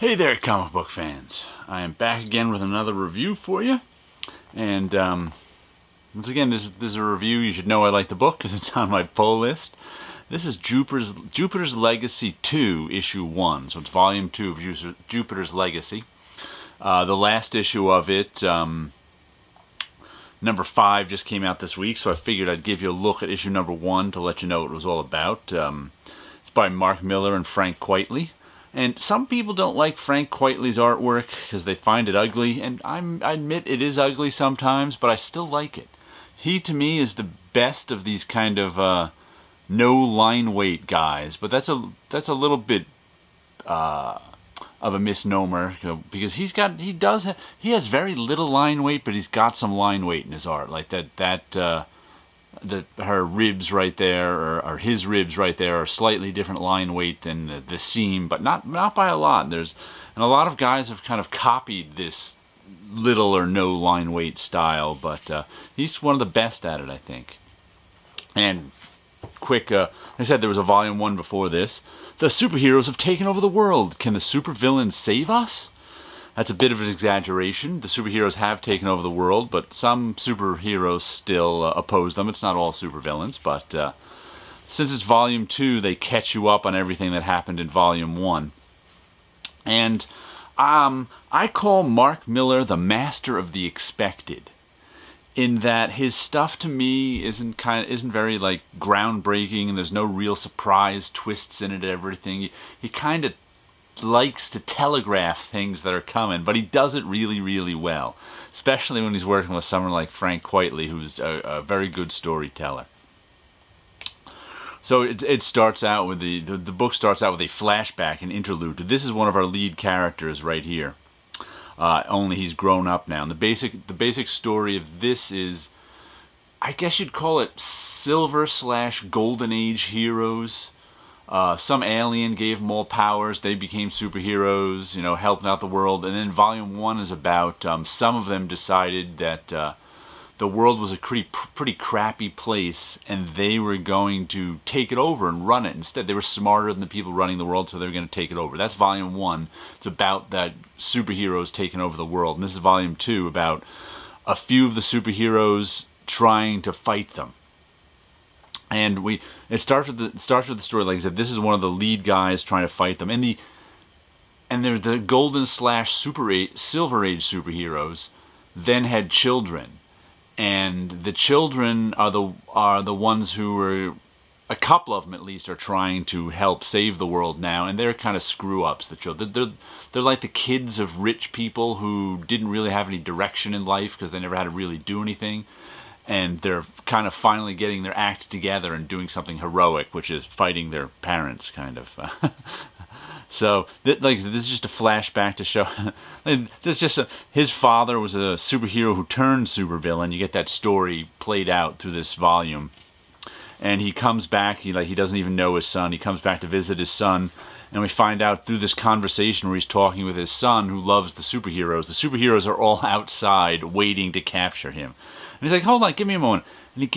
Hey there, comic book fans. I am back again with another review for you. And once again, this is a review. You should know I like the book because it's on my pull list. This is Jupiter's Legacy 2, Issue 1. So it's Volume 2 of Jupiter's Legacy. The last issue of it, number 5, just came out this week. So I figured I'd give you a look at issue number 1 to let you know what it was all about. It's by Mark Millar and Frank Quitely. And some people don't like Frank Quitely's artwork because they find it ugly, and I admit it is ugly sometimes, but I still like it. He, to me, is the best of these kind of no line weight guys, but that's a little bit of a misnomer, because he has very little line weight, but he's got some line weight in his art, like her ribs right there, or his ribs right there, are slightly different line weight than the seam, but not by a lot. And a lot of guys have kind of copied this little or no line weight style, but he's one of the best at it, I think. And quick, I said there was a volume 1 before this. The superheroes have taken over the world. Can the supervillains save us? That's a bit of an exaggeration. The superheroes have taken over the world, but some superheroes still oppose them. It's not all supervillains, but since it's Volume 2, they catch you up on everything that happened in Volume 1. And I call Mark Millar the master of the expected, in that his stuff to me isn't very like groundbreaking, and there's no real surprise twists in it. Everything he kind of likes to telegraph things that are coming, but he does it really, really well, especially when he's working with someone like Frank Quitely, who's a very good storyteller. So it starts out with the book starts out with a flashback, an interlude. This is one of our lead characters right here. Only he's grown up now. And the basic story of this is, I guess you'd call it Silver/Golden Age heroes. Some alien gave them all powers. They became superheroes, helping out the world. And then Volume 1 is about some of them decided that the world was a pretty crappy place, and they were going to take it over and run it. Instead, they were smarter than the people running the world, so they were going to take it over. That's Volume 1. It's about that superheroes taking over the world. And this is Volume 2, about a few of the superheroes trying to fight them. And it starts with the story, like I said. This is one of the lead guys trying to fight them, and they're the Golden/Silver Age superheroes. Then had children, and the children are the ones who are, a couple of them at least, are trying to help save the world now, and they're kind of screw ups. The children, they're like the kids of rich people who didn't really have any direction in life because they never had to really do anything. And they're kind of finally getting their act together and doing something heroic, which is fighting their parents, kind of. So, this is just a flashback to show. His father was a superhero who turned supervillain. You get that story played out through this volume. And he comes back. He doesn't even know his son. He comes back to visit his son. And we find out through this conversation where he's talking with his son, who loves the superheroes. The superheroes are all outside waiting to capture him. And he's like, "Hold on, give me a moment." And he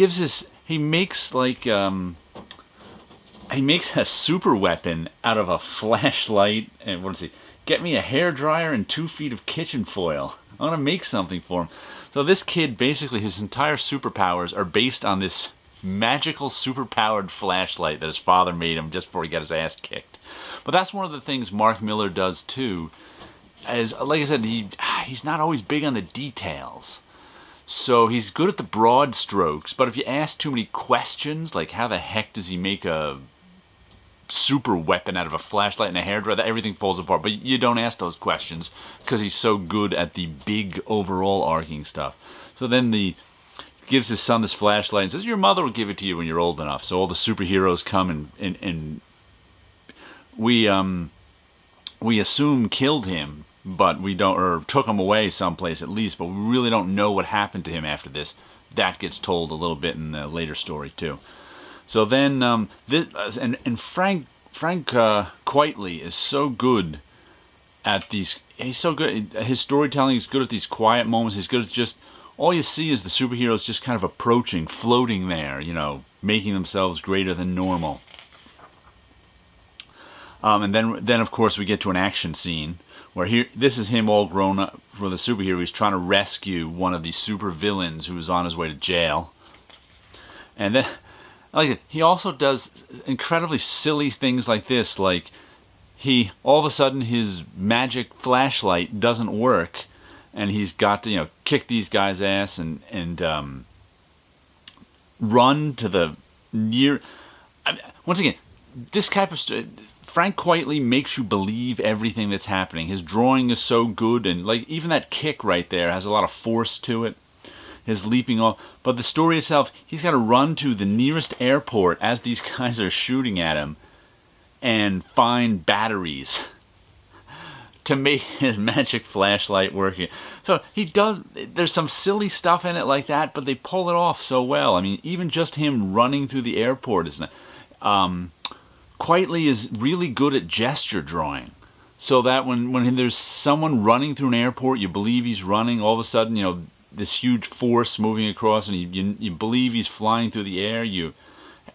makes a super weapon out of a flashlight. And what does he? "Get me a hairdryer and 2 feet of kitchen foil. I want to make something for him." So this kid, basically, his entire superpowers are based on this magical superpowered flashlight that his father made him just before he got his ass kicked. But that's one of the things Mark Millar does too. As like I said, he's not always big on the details. So he's good at the broad strokes, but if you ask too many questions, like how the heck does he make a super weapon out of a flashlight and a hairdryer, everything falls apart. But you don't ask those questions because he's so good at the big overall arcing stuff. So then gives his son this flashlight and says, "Your mother will give it to you when you're old enough." So all the superheroes come and we assume killed him, but we don't, or took him away someplace at least, but we really don't know what happened to him after this. That gets told a little bit in the later story too. So then, Frank Quitely is so good at these. He's so good. His storytelling is good at these quiet moments. He's good at just, all you see is the superheroes just kind of approaching, floating there, making themselves greater than normal. And then of course we get to an action scene where this is him all grown up for the superhero. He's trying to rescue one of these super villains who's on his way to jail. And then, like it, he also does incredibly silly things like this. Like all of a sudden his magic flashlight doesn't work, and he's got to kick these guys' ass and run to the near. Once again, this type of Frank Quitely makes you believe everything that's happening. His drawing is so good, and like even that kick right there has a lot of force to it. His leaping off, but the story itself, he's got to run to the nearest airport as these guys are shooting at him and find batteries to make his magic flashlight working. So he does, there's some silly stuff in it like that, but they pull it off so well. I mean, even just him running through the airport is Quitely is really good at gesture drawing, so that when there's someone running through an airport, you believe he's running. All of a sudden, this huge force moving across, and you believe he's flying through the air.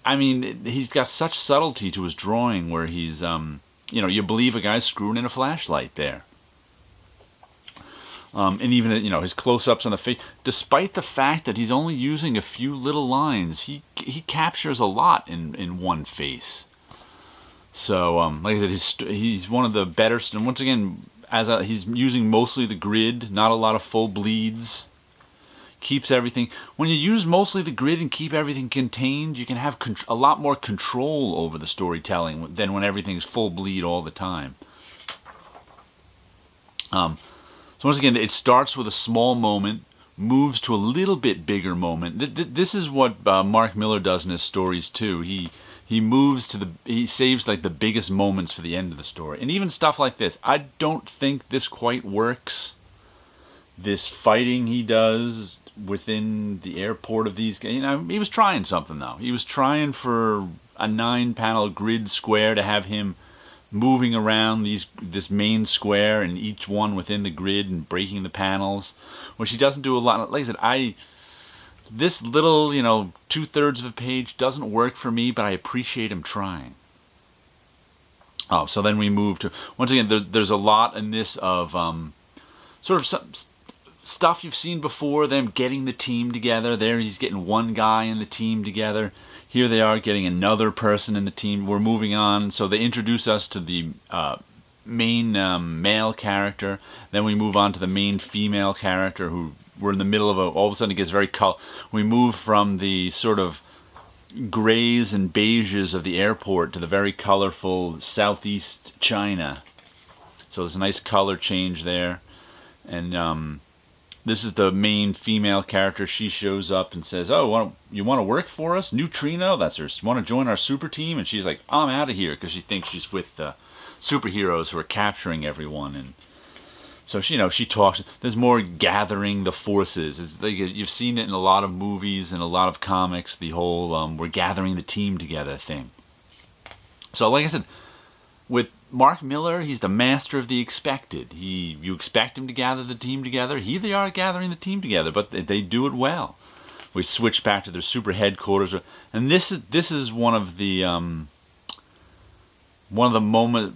I mean, he's got such subtlety to his drawing where he's, you believe a guy's screwing in a flashlight there. And even, his close-ups on the face, despite the fact that he's only using a few little lines, he captures a lot in one face. So, like I said, he's one of the better, and once again, he's using mostly the grid, not a lot of full bleeds. Keeps everything. When you use mostly the grid and keep everything contained, you can have a lot more control over the storytelling than when everything's full bleed all the time. So once again, it starts with a small moment, moves to a little bit bigger moment. This is what Mark Millar does in his stories too. He saves like the biggest moments for the end of the story. And even stuff like this, I don't think this quite works. This fighting he does within the airport of these guys, he was trying something though. He was trying for a 9-panel grid square to have him moving around this main square and each one within the grid and breaking the panels, which he doesn't do a lot. Like I said, this little 2/3 of a page doesn't work for me, but I appreciate him trying. Oh, so then we move to, once again, there's a lot in this of sort of some stuff you've seen before, them getting the team together. There he's getting one guy in the team together. Here they are getting another person in the team. We're moving on. So they introduce us to the main male character. Then we move on to the main female character, who we're in the middle of all of a sudden it gets very we move from the sort of grays and beiges of the airport to the very colorful southeast China. So there's a nice color change there. And this is the main female character. She shows up and says, "Oh, you want to work for us? Neutrino?" That's her. Want to join our super team? And she's like, "I'm out of here," because she thinks she's with the superheroes who are capturing everyone. And so she talks. There's more gathering the forces. It's like, you've seen it in a lot of movies and a lot of comics. The whole we're gathering the team together thing. So, like I said, with Mark Millar, he's the master of the expected. You expect him to gather the team together. Here they are gathering the team together, but they do it well. We switch back to their super headquarters, and this is one of the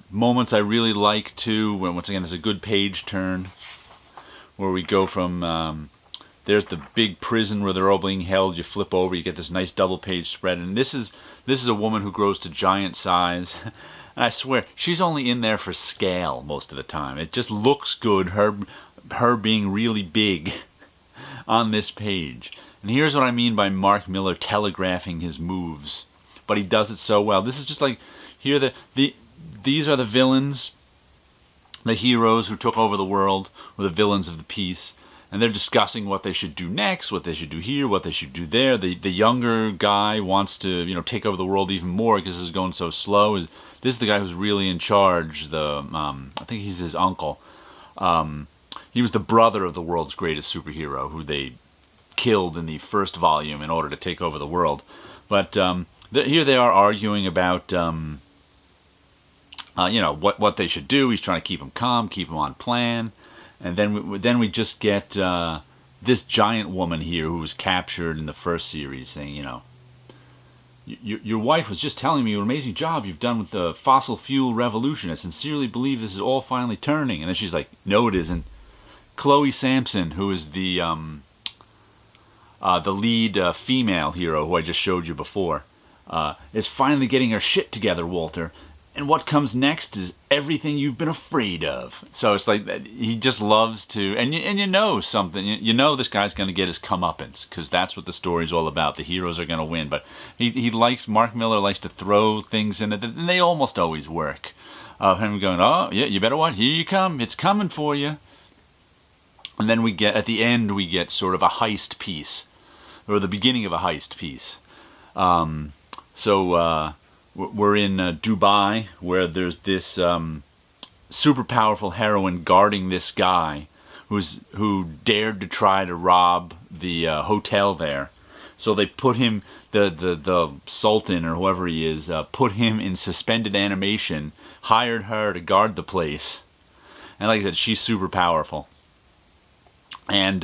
moments I really like too. When once again, there's a good page turn where we go from there's the big prison where they're all being held. You flip over, you get this nice double page spread, and this is a woman who grows to giant size. And I swear, she's only in there for scale most of the time. It just looks good, her being really big on this page. And here's what I mean by Mark Millar telegraphing his moves. But he does it so well. This is just like, here these are the villains, the heroes who took over the world, or the villains of the piece. And they're discussing what they should do next, what they should do here, what they should do there. The younger guy wants to take over the world even more because this is going so slow. This is the guy who's really in charge. I think he's his uncle. He was the brother of the world's greatest superhero, who they killed in the first volume in order to take over the world. But here they are arguing about what they should do. He's trying to keep them calm, keep them on plan. And then we just get this giant woman here who was captured in the first series saying, Your wife was just telling me what an amazing job you've done with the fossil fuel revolution. I sincerely believe this is all finally turning. And then she's like, no, it isn't. Chloe Sampson, who is the lead female hero who I just showed you before, is finally getting her shit together, Walter. And what comes next is everything you've been afraid of. So it's like he just loves to, and you know something. You know this guy's going to get his comeuppance, because that's what the story's all about. The heroes are going to win, but Mark Miller likes to throw things in it, and they almost always work. Him going, oh yeah, you better watch. Here you come. It's coming for you. And then at the end we get sort of a heist piece, or the beginning of a heist piece. We're in Dubai, where there's this super powerful heroine guarding this guy who dared to try to rob the hotel there. So they put him, the Sultan or whoever he is, put him in suspended animation, hired her to guard the place. And like I said, she's super powerful. And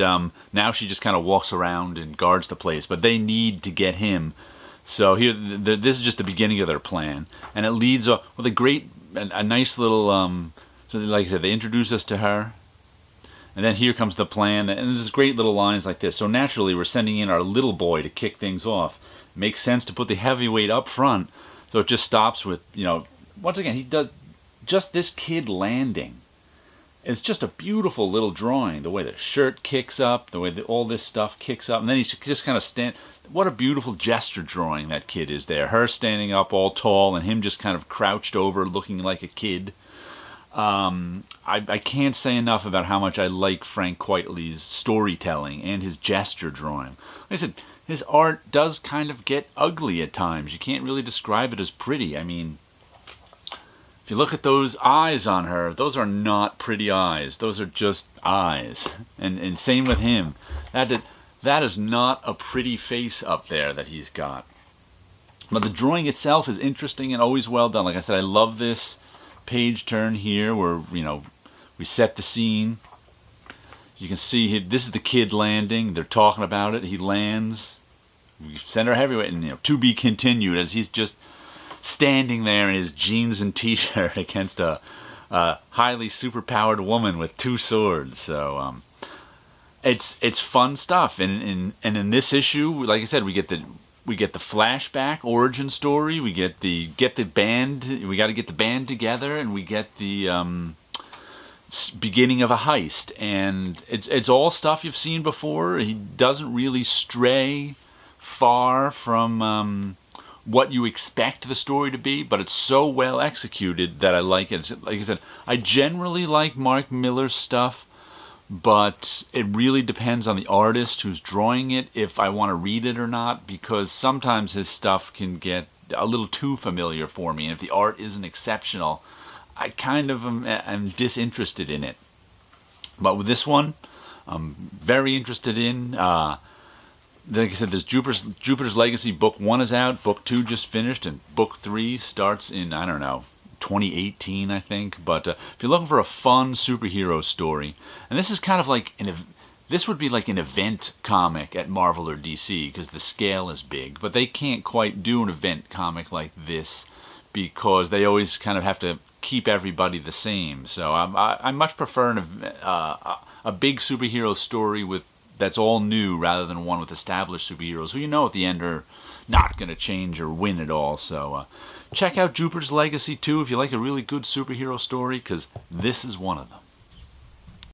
now she just kind of walks around and guards the place. But they need to get him. So here, this is just the beginning of their plan, and it leads with a nice little. So, like I said, they introduce us to her, and then here comes the plan, and there's great little lines like this. So naturally, we're sending in our little boy to kick things off. It makes sense to put the heavyweight up front, so it just stops with, once again, he does just this kid landing. It's just a beautiful little drawing. The way the shirt kicks up, the way all this stuff kicks up, and then he just kind of stand. What a beautiful gesture drawing that kid is there. Her standing up all tall and him just kind of crouched over looking like a kid. I can't say enough about how much I like Frank Quitely's storytelling and his gesture drawing. Like I said, his art does kind of get ugly at times. You can't really describe it as pretty. I mean, if you look at those eyes on her, those are not pretty eyes. Those are just eyes. And same with him. That is not a pretty face up there that he's got. But the drawing itself is interesting and always well done. Like I said, I love this page turn here where, we set the scene. You can see this is the kid landing. They're talking about it. He lands. We send our heavyweight, and to be continued, as he's just standing there in his jeans and t-shirt against a highly superpowered woman with two swords. So it's fun stuff, and in this issue, like I said, we get the flashback origin story. We get the band. We got to get the band together, and we get the beginning of a heist. And it's all stuff you've seen before. He doesn't really stray far from what you expect the story to be, but it's so well executed that I like it. Like I said, I generally like Mark Miller's stuff, but it really depends on the artist who's drawing it if I want to read it or not, because sometimes his stuff can get a little too familiar for me, and if the art isn't exceptional, I kind of am disinterested in it. But with this one, I'm very interested in. Like I said, there's Jupiter's Legacy Book 1 is out, Book 2 just finished, and Book 3 starts in, 2018, I think. But if you're looking for a fun superhero story, and this is kind of like this would be like an event comic at Marvel or DC, because the scale is big, but they can't quite do an event comic like this because they always kind of have to keep everybody the same. So I much prefer a big superhero story that's all new rather than one with established superheroes who at the end are not going to change or win at all. So check out Jupiter's Legacy 2 if you like a really good superhero story, because this is one of them.